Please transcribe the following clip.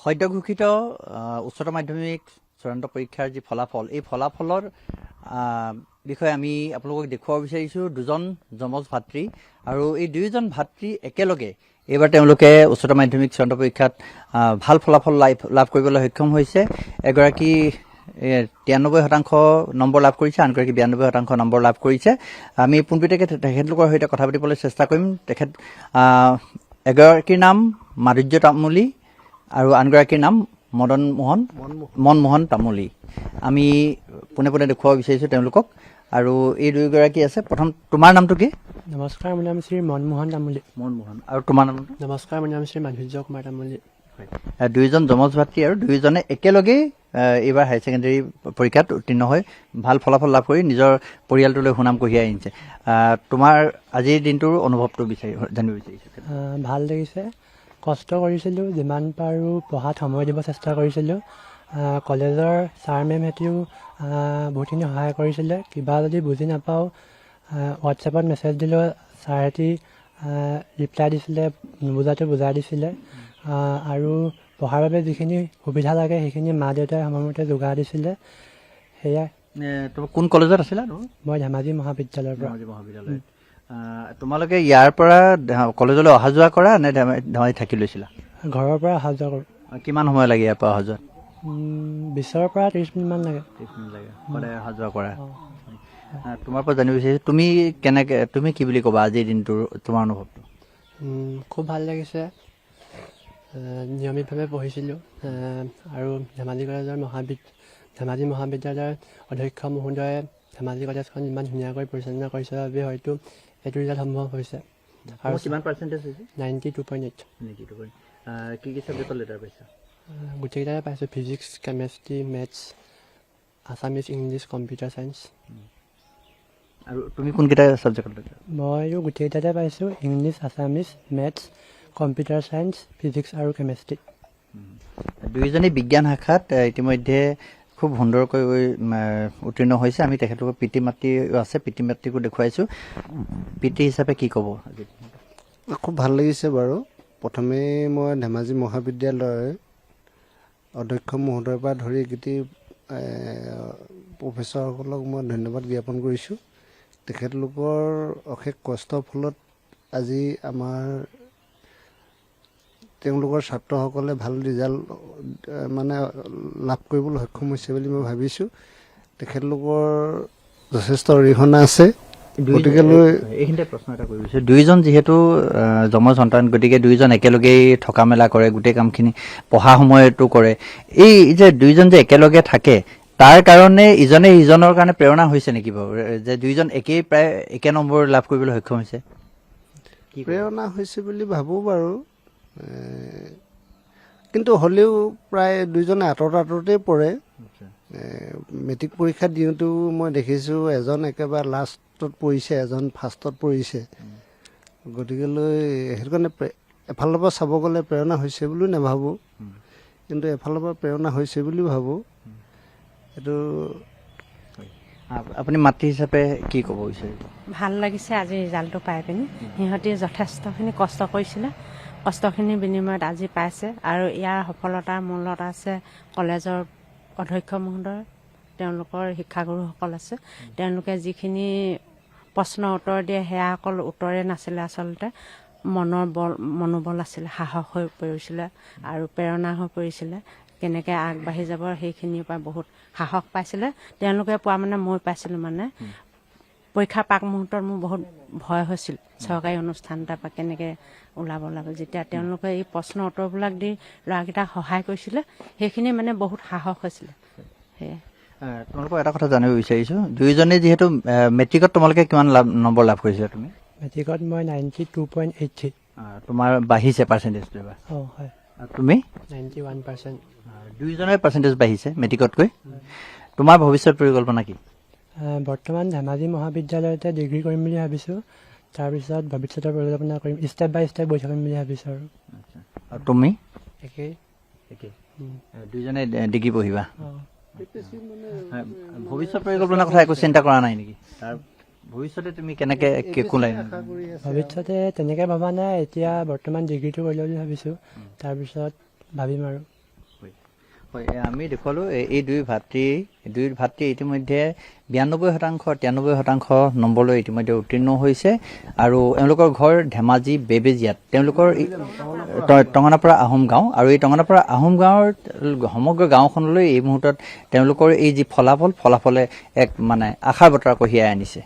সদ্য ঘোষিত উচ্চতৰ মাধ্যমিক চূড়ান্ত পৰীক্ষাৰ যি ফলাফল এই ফলাফলৰ বিষয়ে আমি আপোনালোকক দেখুৱাব বিচাৰিছোঁ দুজন যমজ ভাতৃ আৰু এই দুয়োজন ভাতৃ একেলগে এইবাৰ তেওঁলোকে উচ্চতৰ মাধ্যমিক চূড়ান্ত পৰীক্ষাত ভাল ফলাফল লাভ কৰিবলৈ সক্ষম হৈছে। এগৰাকী 93% নম্বৰ লাভ কৰিছে, আনগৰাকী 92% নম্বৰ লাভ কৰিছে। আমি পোনপটীয়াকৈ তেখেতলোকৰ সৈতে কথা পাতিবলৈ চেষ্টা কৰিম। এগৰাকীৰ নাম মাধুৰ্য তামুলী আৰু আনগৰাকীৰ নাম মনমোহন তামুলী। আমি পোনে পোনে দেখুৱাব বিচাৰিছোঁ তেওঁলোকক। আৰু এই দুয়োগৰাকী আছে। প্ৰথম তোমাৰ নামটো কি? নমস্কাৰ, মোৰ নাম শ্ৰী মনমোহন তামুলী। মনমোহন। আৰু তোমাৰ নাম? নমস্কাৰ, মোৰ নাম শ্ৰী মাধুৰ্য কুমাৰ তামুলী। দুয়োজন যমজ ভাতৃ আৰু দুয়োজনে একেলগেই এইবাৰ হায়াৰ ছেকেণ্ডেৰী পৰীক্ষাত উত্তীৰ্ণ হৈ ভাল ফলাফল লাভ কৰি নিজৰ পৰিয়ালটোলৈ সুনাম কঢ়িয়াই আনিছে। তোমাৰ আজিৰ দিনটোৰ অনুভৱটো জানিব বিচাৰিছোঁ। ভাল লাগিছে। কষ্ট কৰিছিলোঁ, যিমান পাৰোঁ পঢ়াত সময় দিব চেষ্টা কৰিছিলোঁ। কলেজৰ ছাৰ মেমহঁতেও বহুতখিনি সহায় কৰিছিলে। কিবা যদি বুজি নাপাওঁ হোৱাটছএপত মেছেজ দিলেও ছাৰহঁতে ৰিপ্লাই দিছিলে, নুবুজাটো বুজাই দিছিলে। আৰু পঢ়াৰ বাবে যিখিনি সুবিধা লাগে সেইখিনি মা দেউতাই সময়মতে যোগাৰ দিছিলে। সেয়াই। তুমি কোন কলেজত আছিলা? মই ধেমাজি মহাবিদ্যালয়ৰ পৰা। তোমালোকে ইয়াৰ পৰা কলেজলৈ অহা যোৱা কৰা নে ধেমাজি থাকি লৈছিলা? ঘৰৰ পৰা অহা যোৱা কৰোঁ। কিমান সময় লাগে ইয়াৰ পৰা অহা যোৱাত? 20 পৰা 30 মিনিটমান লাগে। 30 মিনিট লাগে সদায় অহা যোৱা কৰা। তোমাৰ পৰা জানিব বিচাৰিছোঁ তুমি কি বুলি ক'বা আজিৰ দিনটোৰ তোমাৰ অনুভৱটো? খুব ভাল লাগিছে। নিয়মিতভাৱে পঢ়িছিলোঁ আৰু ধেমাজি মহাবিদ্যালয়ৰ অধ্যক্ষ মহোদয়ে ধেমাজি কলেজখন ইমান ধুনীয়াকৈ পৰিচালনা কৰিছে বাবে হয়তো এইটো ৰিজাল্ট সম্ভৱ হৈছে। আৰু কিমান পাৰ্চেণ্টেজ হৈছে? 92.8। কি কি ছাবজেক্টত লেটাৰ পাইছা? গোটেইকেইটাই পাইছোঁ। Physics, chemistry, maths, Assamese, English, computer science. আৰু তুমি কোনকেইটা ছাবজেক্টত লৈছা? ময়ো গোটেইকেইটাতে পাইছোঁ। English, Assamese, maths, computer science, physics আৰু কেমেষ্ট্ৰি। দুয়োজনেই বিজ্ঞান শাখাত ইতিমধ্যে খুব সুন্দৰকৈ উত্তীৰ্ণ হৈছে। আমি তেখেতলোকৰ পিতৃ মাতৃও আছে, পিতৃ মাতৃকো দেখুৱাইছোঁ। পিতৃ হিচাপে কি ক'ব? খুব ভাল লাগিছে বাৰু। প্ৰথমেই মই ধেমাজি মহাবিদ্যালয়ৰ অধ্যক্ষ মহোদয়ৰ পৰা ধৰি গোটেই প্ৰফেচৰসকলক মই ধন্যবাদ জ্ঞাপন কৰিছোঁ। তেখেতলোকৰ অশেষ কষ্টৰ ফলত আজি তেওঁলোকৰ ছাত্ৰসকলে ভাল ৰিজাল্ট লাভ কৰিবলৈ সক্ষম হৈছে বুলি মই ভাবিছোঁ। তেখেতলোকৰ যথেষ্ট অৰিহণা আছে। এইখিনিতে প্ৰশ্ন এটা কৰিব বিচাৰিছোঁ। দুয়োজন যিহেতু যমজ সন্তান, গতিকে দুয়োজন একেলগেই থকা মেলা কৰে, গোটেই কামখিনি পঢ়া সময়তো কৰে। এই যে দুয়োজন যে একেলগে থাকে তাৰ কাৰণে ইজনে সিজনৰ কাৰণে প্ৰেৰণা হৈছে নেকি বাৰু, যে দুয়োজন প্ৰায় একে নম্বৰ লাভ কৰিবলৈ সক্ষম হৈছে? প্ৰেৰণা হৈছে বুলি ভাবোঁ বাৰু। কিন্তু হ'লেও প্ৰায় দুয়োজনে আঁতৰতেই পৰে। মেট্ৰিক পৰীক্ষা দিওঁতেও মই দেখিছোঁ এজন একেবাৰে লাষ্টত পৰিছে, এজন ফাৰ্ষ্টত পৰিছে। গতিকেলৈ সেইটো কাৰণে এফালৰ পৰা চাব গ'লে প্ৰেৰণা হৈছে বুলিও নাভাবোঁ, কিন্তু এফালৰ পৰা প্ৰেৰণা হৈছে বুলি ভাবোঁ। এইটো আপুনি মাতৃ হিচাপে কি ক'ব বিচাৰিব? ভাল লাগিছে আজি ৰিজাল্টটো পাই পিনি। সিহঁতে যথেষ্টখিনি কষ্ট কৰিছিলে, কষ্টখিনিৰ বিনিময়ত আজি পাইছে। আৰু ইয়াৰ সফলতাৰ মূলত আছে কলেজৰ অধ্যক্ষ মহোদয়, তেওঁলোকৰ শিক্ষাগুৰুসকল আছে। তেওঁলোকে যিখিনি প্ৰশ্নৰ উত্তৰ দিয়ে সেয়া অকল উত্তৰে নাছিলে, আচলতে মনোবল আছিলে, সাহস হৈ পৰিছিলে আৰু প্ৰেৰণা হৈ পৰিছিলে। কেনেকৈ আগবাঢ়ি যাব সেইখিনিৰ পৰা বহুত সাহস পাইছিলে। তেওঁলোকে পোৱা মানে মই পাইছিলোঁ। পৰীক্ষাৰ পাক মুহূৰ্তত মোৰ বহুত ভয় হৈছিল, চৰকাৰী অনুষ্ঠান এটাৰ পৰা কেনেকৈ ওলাব লাগে। যেতিয়া তেওঁলোকে এই প্ৰশ্ন উত্তৰবিলাক দি ল'ৰাকেইটাক সহায় কৰিছিলে, সেইখিনি বহুত সাহস হৈছিলে। সেয়াই। তোমালোকৰ এটা কথা জানিব বিচাৰিছোঁ, দুয়োজনে যিহেতু মেট্ৰিকত তোমালোকে কিমান নম্বৰ লাভ কৰিছিলা? তুমি মেট্ৰিকত মই 92.83। তোমাৰ বাঢ়িছে পাৰ্চেণ্টেজটো এবাৰ? হয়। তুমি? 91%। দুয়োজনেই পাৰ্চেণ্টেজ বাঢ়িছে মেট্ৰিকতকৈ। তোমাৰ ভৱিষ্যত পৰিকল্পনা কি? বৰ্তমান ধেমাজি মহাবিদ্যালয়তে ডিগ্ৰী কৰিম বুলি ভাবিছোঁ। তাৰপিছত ভৱিষ্যতৰ পৰিকল্পনা কৰিম, ষ্টেপ বাই ষ্টেপ গৈ থাকিম বুলি ভাবিছোঁ। আৰু তুমি? একেই। দুয়োজনে ডিগ্ৰী পঢ়িবা? ভৱিষ্যত পৰিকল্পনাৰ কথা একো চিন্তা কৰা নাই নেকি? তাৰ ভৱিষ্যতে তুমি কেনেকৈ ভৱিষ্যতে তেনেকৈ ভবা নাই। এতিয়া বৰ্তমান ডিগ্ৰীটো কৰি ল'ম বুলি ভাবিছোঁ, তাৰপিছত ভাবিম আৰু। হয় আমি দেখুৱালো এই দুই ভাতৃ ইতিমধ্যে 92% 93% নম্বৰ লৈ ইতিমধ্যে উত্তীৰ্ণ হৈছে আৰু এওঁলোকৰ ঘৰ ধেমাজি বেবেজিয়াত তেওঁলোকৰ টঙনাপাৰা আহোম গাঁও আৰু এই টঙনাপাৰা আহোম গাঁৱৰ সমগ্ৰ গাঁওখনলৈ এই মুহূৰ্তত তেওঁলোকৰ এই যি ফলাফলে এক মানে আশাৰ বতৰা কঢ়িয়াই আনিছে।